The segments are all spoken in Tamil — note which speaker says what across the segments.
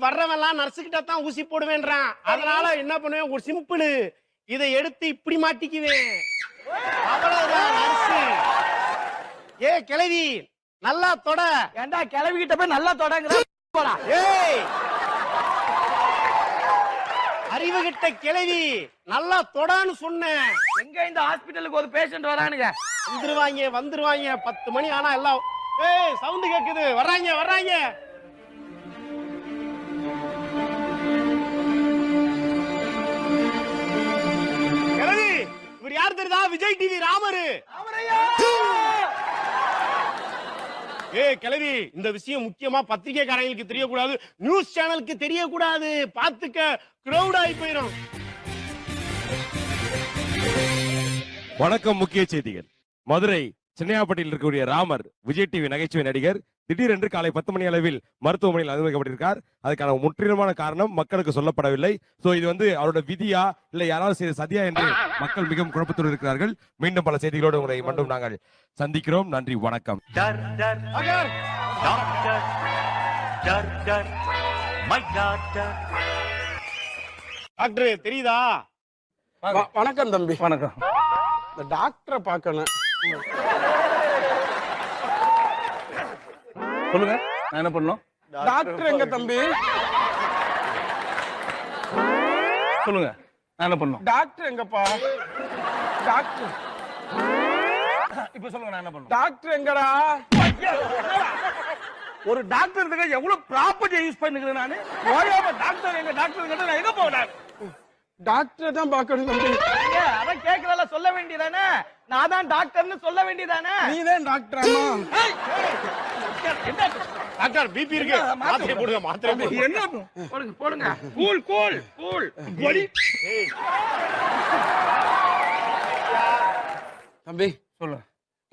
Speaker 1: வர்றவெல்லாம் நர்ஸுகிட்ட தான் ஊசி போடுவேன்றான். அதனால என்ன பண்ணுவேன், ஒரு சிம்பிள் இதை எடுத்து இப்படி மாட்டிக்குவேன். அவ்வளவுதான் நர்ஸ். ஏ கிழவி நல்லா தொட.
Speaker 2: ஏண்டா கிளவிக்கிட்ட போய் நல்லா தொடங்குற.
Speaker 1: ஏய் அறிவுகிட்ட கிழவி நல்லா தொடான்னு சொன்னேன்.
Speaker 2: எங்க இந்த ஹாஸ்பிடலுக்கு ஒரு பேஷண்ட் வரானுங்க.
Speaker 1: வந்துருவாங்க 10 மணி ஆனா எல்லாம். ஏய் சவுண்ட் கேக்குது, வர்றாங்க. கிழவி இவர் யார் தெரியுதா? விஜய் டிவி ராமரு. ஏய் கிழவி, இந்த விஷயம் முக்கியமா பத்திரிகைக்காரங்களுக்கு தெரியக்கூடாது, நியூஸ் சேனலுக்கு தெரியக்கூடாது. பாத்துக்க, கிரௌட் ஆகி போயிடும்.
Speaker 3: வணக்கம். முக்கிய செய்திகள். மதுரை சின்னையாப்பட்டியில் இருக்கக்கூடிய ராமர் விஜய் டிவி நகைச்சுவை நடிகர் திடீரென்று காலை 10 மணி அளவில் மருத்துவமனையில் அனுமதிக்கப்பட்டிருக்கார். அதுக்கான முற்றிலுமான காரணம் மக்களுக்கு சொல்லப்படவில்லை. சோ இது அவரோட விதியா இல்ல யாராவது செய்த சதியா என்று மக்கள் மிகவும் குழப்பத்தோடு இருக்கிறார்கள். மீண்டும் பல செய்திகளோடு உங்களை மீண்டும் நாங்கள் சந்திக்கிறோம். நன்றி, வணக்கம்.
Speaker 1: டாக்டர் தெரியுதா?
Speaker 4: வணக்கம் தம்பி.
Speaker 2: வணக்கம்.
Speaker 4: இந்த டாக்டரை பார்க்கணும்.
Speaker 2: சொல்லுங்க, நான் என்ன பண்ணணும்?
Speaker 4: டாக்டர் எங்க தம்பி?
Speaker 2: சொல்லுங்க, நான் என்ன பண்ணணும்?
Speaker 4: டாக்டர் எங்கப்பா? டாக்டர்
Speaker 2: இப்ப சொல்லுங்க, நான் என்ன பண்ணணும்?
Speaker 4: டாக்டர் எங்கடா?
Speaker 2: ஒரு டாக்டர் எவ்வளவு ப்ராப்பர்ட்டி யூஸ் பண்ணுகிறேன் நானு. ஓயாம டாக்டர் எங்க நான் எங்க போறேன்?
Speaker 4: டாக்டரை தான் பார்க்கணும் தம்பி.
Speaker 2: அதான் கேட்கல, சொல்ல வேண்டியதானே? நான் தான் டாக்டர்னு சொல்ல வேண்டியதானே?
Speaker 4: நீதான் டாக்டர். அம்மா
Speaker 1: டாக்டர் பிபி இருக்கு, மாத்திரை போடுங்க. மாத்திரை போடுங்க.
Speaker 2: என்ன போடுங்க. கூல் பொடி.
Speaker 4: தம்பி
Speaker 2: சொல்லு.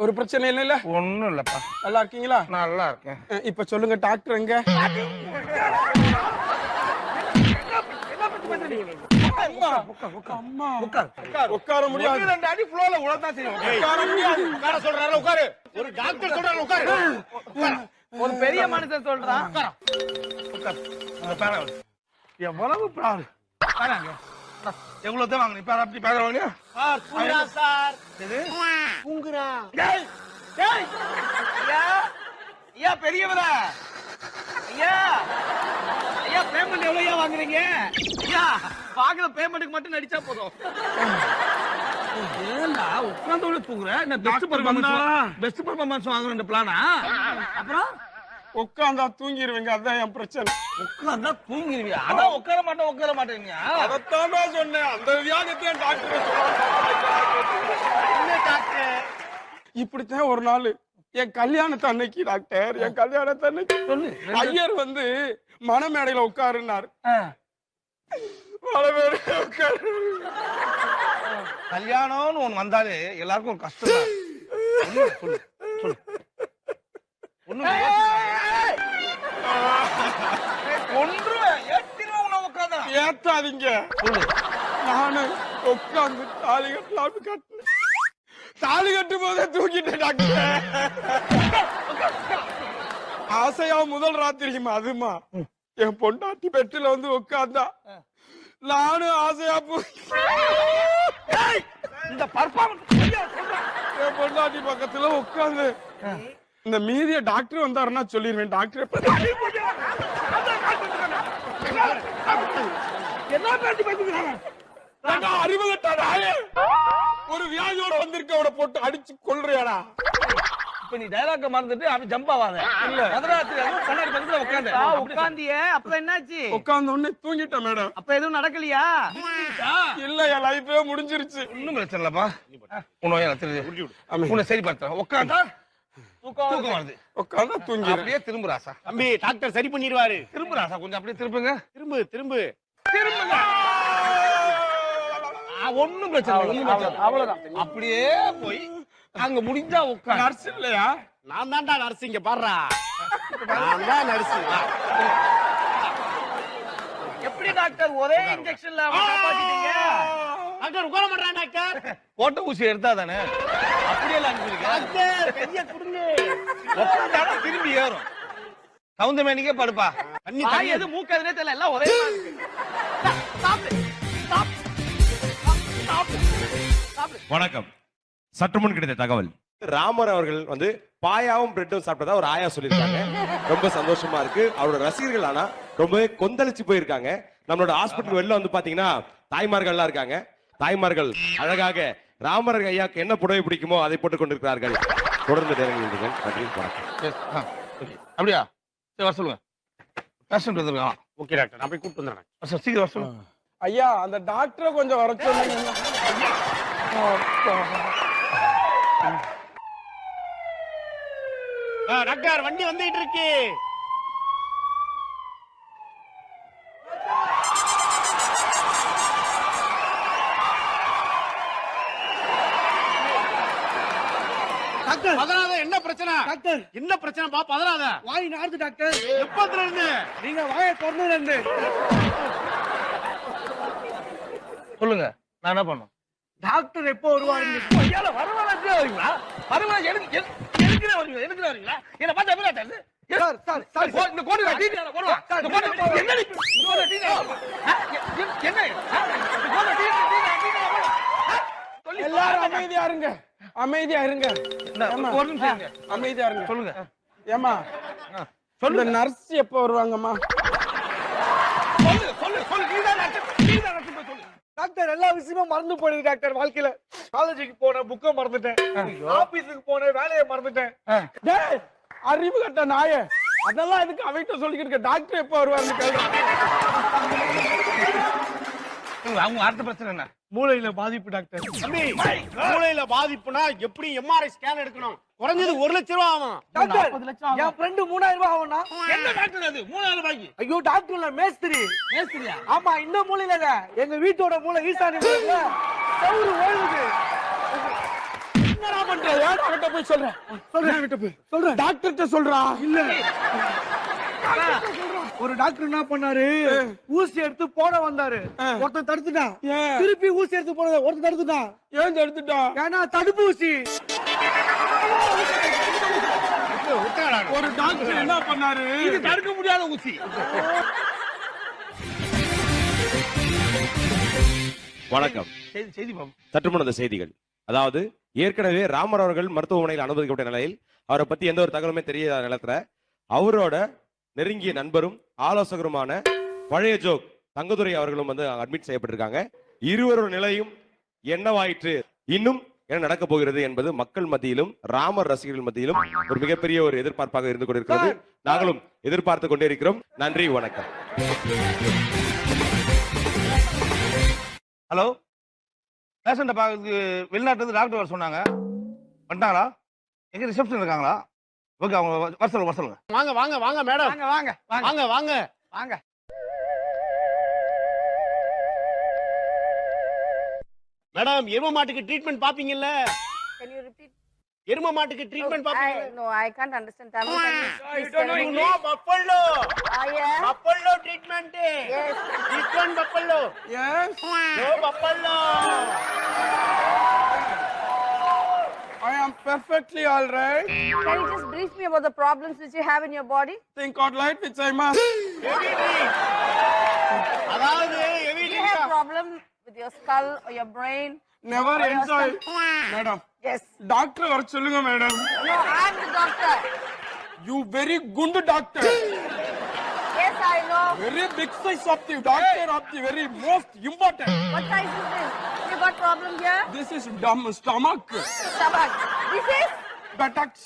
Speaker 4: ஒரு பிரச்சனை இல்ல?
Speaker 2: ஒண்ணும் இல்லப்பா.
Speaker 4: நல்லா இருக்கீங்களா?
Speaker 2: நல்லா இருக்கேன்.
Speaker 4: இப்ப சொல்லுங்க, டாக்டர் எங்க? உட்கார முடியாது.
Speaker 2: 2 அடி ஃப்ளோர்ல உழதான் செய்யும்.
Speaker 4: உட்கார முடியாது.
Speaker 1: உட்கார சொல்றாரு, உட்காரு. ஒரு டாக்டர் சொல்றாரு, உட்காரு.
Speaker 2: ஒரு பெரிய மனுஷன் சொல்றான். எவ்வளவு ப்ராப்ளம். எவ்வளவு தான் வாங்க. இப்ப அப்படி பாக்குறவங்க
Speaker 1: சார் தூங்குறா சார்.
Speaker 2: எது
Speaker 1: தூங்குறா.
Speaker 2: ஐயா பெரியவரா, ஐயா பேமெண்ட் எவ்வளவு வாங்குறீங்க? ஐயா பாக்குற பேமெண்ட்டுக்கு மட்டும் நடிச்சா போதும். ஏண்டா உட்கார்ந்து தூங்குற? பெஸ்ட் பெர்ஃபார்மன்ஸ் வாங்குற பிளானா? அப்புறம்
Speaker 4: உட்கார்ந்தா தூங்கிடுவீங்க, அதான் என் பிரச்சனை.
Speaker 2: உட்கார்ந்தா தூங்கிடுவியா? அதான் உட்கார மாட்டேங்க.
Speaker 4: அதைத்தான் நான் சொன்னேன். அந்த வியாதித்தான் டாக்டர்.
Speaker 1: என்ன டாக்டர்?
Speaker 4: இப்படித்தான் ஒரு நாள் என் கல்யாணத்தை அன்னைக்கு டாக்டர், என் கல்யாணத்தை அன்னைக்கு
Speaker 2: சொல்லு.
Speaker 4: ஐயர் மணமேடையில உட்காருன்னாரு. மணமேடையில உட்காரு.
Speaker 2: கல்யாணம்னு ஒண்ணு வந்தாலே எல்லாருக்கும் ஒரு கஷ்டம் தான். சொல்லு.
Speaker 4: ஏத்தாதீங்க. நானு உட்கார்ந்து தாலி கட்டலாம்னு கட்டினேன். தாலி கட்டும் போதே தூக்கிட்டேன் டாக்டர். ஆசையா முதல் ராத்திரிக்குமா அதுமா என் பொண்டாட்டி பெட்டில உட்கார்ந்தா நானும் ஆசையா
Speaker 2: இந்த பர்ஃபார்மன்ஸ்
Speaker 4: என் பொண்டாட்டி பக்கத்துல உட்கார்ந்து இந்த மீதிய டாக்டர் வந்தாருன்னா சொல்லிடுவேன். டாக்டர் அறிவு கட்டாடா, ஒரு வியாதியோட வந்திருக்க போட்டு அடிச்சு கொள்றியாடா.
Speaker 2: இப்ப நீ டயலாக்க மறந்துட்டு அப்படி ஜம்ப் ஆவாத. இல்ல மதுராத்திரி கண்ணாடி பக்கத்துல உட்கார்ந்தியே. அப்புறம் என்னாச்சு?
Speaker 4: உட்கார்ந்த உடனே தூங்கிட்டேன் மேடம்.
Speaker 2: அப்ப எதுவும் நடக்கலையா?
Speaker 4: இல்ல, என் லைஃபே முடிஞ்சிருச்சு.
Speaker 2: ஒண்ணும் பிரச்சனை இல்லப்பா. உன்னை சரி பார்த்தேன். உட்காந்தா தூக்கம் வருது.
Speaker 4: உட்கார்ந்தா தூங்கி
Speaker 2: அப்படியே திரும்பு ராசா.
Speaker 1: தம்பி டாக்டர் சரி பண்ணிடுவாரு.
Speaker 2: திரும்பு ராசா, கொஞ்சம் அப்படியே திரும்புங்க.
Speaker 1: திரும்புங்க.
Speaker 2: ஒண்ணும் பிரச்சனை இல்லை. அவ்வளவுதான். அப்படியே போய் அங்க முடிஞ்சா உட்கார்.
Speaker 4: நர்ஸ் இல்லையா?
Speaker 1: நான் தான்டா நர்ஸ். இங்க பாடுறா, நான் தான் நர்ஸ்.
Speaker 2: எப்படி டாக்டர் ஒரே இன்ஜெக்ஷன்ல காப்பாத்திட்டீங்க?
Speaker 1: டாக்டர் உட்கார மாட்டான் டாக்டர்.
Speaker 2: போட்ட ஊசி எடுத்தா தானே அப்படியே
Speaker 1: டாக்டர் கைய கொடுங்க.
Speaker 2: திரும்பி ஏறும். சவுந்த மேனிக்கே படுப்பா.
Speaker 1: தண்ணி
Speaker 2: வாய்
Speaker 1: தண்ணி
Speaker 2: எது மூக்கு எதுனே தெரியல, எல்லாம் ஒரே மாதிரி இருக்கு. சாப்பிடு, சாப்பிடு, சாப்பிடு, சாப்பிடு.
Speaker 3: வணக்கம். சற்று முன் கிடைத்த தகவல், ராமர் அவர்கள் வந்து பாயாவும் பிரெட்டும் சாப்பிட்டதா ஒரு ஆயா சொல்லியிருக்காங்க. ரொம்ப சந்தோஷமா இருக்கு. அவரோட ரசிகர்கள் ஆனா ரொம்பவே கொந்தளிச்சு போயிருக்காங்க. நம்மளோட ஹாஸ்பிட்டல் வெளில வந்து பாத்தீங்கன்னா தாய்மார்கள் எல்லாம் இருக்காங்க. தாய்மார்கள் அழகாக ராமர் ஐயாக்கு என்ன புடவை பிடிக்குமோ அதை போட்டுக் கொண்டிருக்கிறார்கள். தொடர்ந்து நேரங்கள் நன்றி, வணக்கம்.
Speaker 2: Yes, okay. அப்படியா? சரி, வர சொல்லுங்க. பேஷண்ட் வந்திருக்கான்.
Speaker 1: ஓகே டாக்டர், நான் போய் கூப்பிட்டு வந்துடுறேன்.
Speaker 2: வர சொல்லு, சீக்கிரம் வர சொல்லுங்க.
Speaker 4: ஐயா அந்த டாக்டரை கொஞ்சம் வர சொல்லுங்க.
Speaker 1: டாக்டர் வண்டி வந்துட்டு இருக்கு.
Speaker 5: டாக்டர்
Speaker 1: பதறாத, என்ன பிரச்சனை?
Speaker 5: டாக்டர்
Speaker 1: என்ன பிரச்சனை பா? பதறாத.
Speaker 5: வாய் நாடுது டாக்டர்.
Speaker 1: எப்பத்துல இருந்து?
Speaker 5: நீங்க வாயை திறந்ததுல இருந்து.
Speaker 2: சொல்லுங்க, நான் என்ன பண்ணும்?
Speaker 5: டாக்டர் எப்போ வருவாருங்க?
Speaker 2: ஐயால வருவாங்க வரீங்களா? வருவாங்க எதுக்குனே வரீங்களா? எதுக்குனே வரீங்களா? என்ன பார்த்தா எப்படி டாக்டர்?
Speaker 5: சார் சார் சார்
Speaker 2: இந்த கோடு டீட்டெயில போடுவா. இந்த கோடு என்ன இந்த கோடு டீட்டெயில? என்ன? இந்த கோடு டீட்டெயில சொல்லி
Speaker 4: எல்லாரும் அமைதியா இருங்க, அமைதியா இருங்க.
Speaker 2: ஒரு நிமிஷம் இருங்க.
Speaker 4: அமைதியா இருங்க.
Speaker 2: சொல்லுங்க.
Speaker 4: ஏமா சொல்லுங்க, நர்ஸ் எப்போ வருவாங்கம்மா?
Speaker 2: சொல்லு சொல்லு சொல்லு. நீதான் நட்டு போய் சொல்லு.
Speaker 5: டாக்டர் எல்லா விஷயமும் மறந்து போயிடுது டாக்டர். வாழ்க்கையில காலேஜுக்கு போனேன், புக்கை மறந்துட்டேன். ஆபீஸுக்கு போனேன், வேலையை மறந்துட்டேன்.
Speaker 4: டேய், அறிவு கட்ட நாயே, அதெல்லாம் எதுக்கு அவகிட்ட சொல்லிக்கிட்டு இருக்க? டாக்டர் எப்போ வருவாருன்னு கேளுங்க.
Speaker 2: அவங்க அடுத்த பிரச்சனை என்ன?
Speaker 5: மூளையில பாதிப்பு டாக்டர்.
Speaker 1: தம்பி, மூளையில பாதிப்புனா எப்படி எம்ஆர்ஐ ஸ்கேன் எடுக்கணும்? குறைஞ்சது 1 லட்சம் ரூபாய் ஆகும்.
Speaker 5: டாக்டர்
Speaker 2: 40 லட்சம் ஆகும்.
Speaker 5: என் ஃப்ரெண்டு 3000 ரூபாய் ஆகும்னா?
Speaker 2: என்ன டாக்டர் அது? 3000 ரூபாய்க்கு
Speaker 5: ஐயோ டாக்டர் இல்ல, மேஸ்திரி.
Speaker 2: மேஸ்திரியா?
Speaker 5: ஆமா, இந்த மூலையில இல்ல, எங்க வீட்டோட மூளை ஈசானி மூலையில செவுரு ஓடுது.
Speaker 4: என்னடா பண்ற? ஏன் அவகிட்ட போய் சொல்றேன்? சொல்றேன், கிட்ட போய் சொல்றேன். டாக்டர்கிட்ட சொல்றா?
Speaker 5: இல்ல, ஒரு டாக்டர் என்ன பண்ணாரு, ஊசி எடுத்து போட வந்தாரு. ஒருத்தன் தடுத்துட்டான்.
Speaker 4: ஏன்?
Speaker 5: திருப்பி ஊசி எடுத்து போட ஒருத்தன் தடுத்துட்டான்.
Speaker 4: ஏன் எடுத்துட்டான்?
Speaker 5: ஏன்னா தடுப்பூசி.
Speaker 4: ஒரு டாக்டர் என்ன பண்ணாரு?
Speaker 2: இது தடுக்க முடியாத ஊசி.
Speaker 3: வணக்கம்.
Speaker 2: செய்தி பாபு.
Speaker 3: சற்று முன் அந்த செய்திகள், அதாவது ஏற்கனவே ராமர் அவர்கள் மருத்துவமனையில் அனுமதிக்கப்பட்ட நிலையில் அவரை பத்தி எந்த ஒரு தகவலுமே தெரியாத நிலத்துல அவரோட நெருங்கிய நண்பரும் ஆலோசகருமான பழைய ஜோக் தங்கதுரை அவர்களும் வந்து அட்மிட் செய்யப்பட்டிருக்காங்க. இருவரோட நிலையும் என்னவாயிற்று, இன்னும் என்ன நடக்க போகிறது என்பது மக்கள் மத்தியிலும் ராமர் ரசிகர்கள் மத்தியிலும் ஒரு மிகப்பெரிய ஒரு எதிர்பார்ப்பாக இருந்து கொண்டிருக்கிறது. நாங்களும் எதிர்பார்த்து கொண்டே இருக்கிறோம். நன்றி, வணக்கம்.
Speaker 2: ஹலோ, பேஷண்ட பாக்கிறதுக்கு வெளிநாட்டுல இருந்து டாக்டர் வர சொன்னாங்க. வந்துட்டாங்களா? எங்க ரிசப்ஷன் இருக்காங்களா? ஓகே, அவங்க வர சொல்லுங்க, வர சொல்லுங்க.
Speaker 1: வாங்க வாங்க வாங்க மேடம்,
Speaker 5: வாங்க வாங்க வாங்க
Speaker 1: வாங்க வாங்க
Speaker 5: வாங்க.
Speaker 1: மேடம், எரும மாட்டுக்கு ட்ரீட்மெண்ட் பாப்பீங்கல்ல?
Speaker 6: Can you repeat?
Speaker 1: எரும மாட்டுக்கு ட்ரீட்மெண்ட் பாப்பீங்க?
Speaker 6: No, I can't understand Tamil. Can you please tell me?
Speaker 1: You know buffalo,
Speaker 6: Yeah.
Speaker 1: buffalo treatment.
Speaker 6: Yes.
Speaker 1: This one buffalo,
Speaker 4: Yes,
Speaker 1: no buffalo.
Speaker 4: I am perfectly all right.
Speaker 6: Can you just brief me about the problems which you have in your body?
Speaker 4: Think out light which I must.
Speaker 1: Heavy drink. அதாவது heavy
Speaker 6: Do you have
Speaker 1: drink.
Speaker 6: problem with your skull or your brain?
Speaker 4: Never enjoy. Madam,
Speaker 6: Yes.
Speaker 4: Doctor வர சொல்லுங்க madam.
Speaker 6: No, I'm the doctor.
Speaker 4: You very good doctor.
Speaker 6: Yes, I know.
Speaker 4: Very big size of the doctor of the very most important.
Speaker 6: What size is this? You got problem here?
Speaker 4: This is dumb stomach.
Speaker 6: Stomach. This is?
Speaker 4: Buttocks.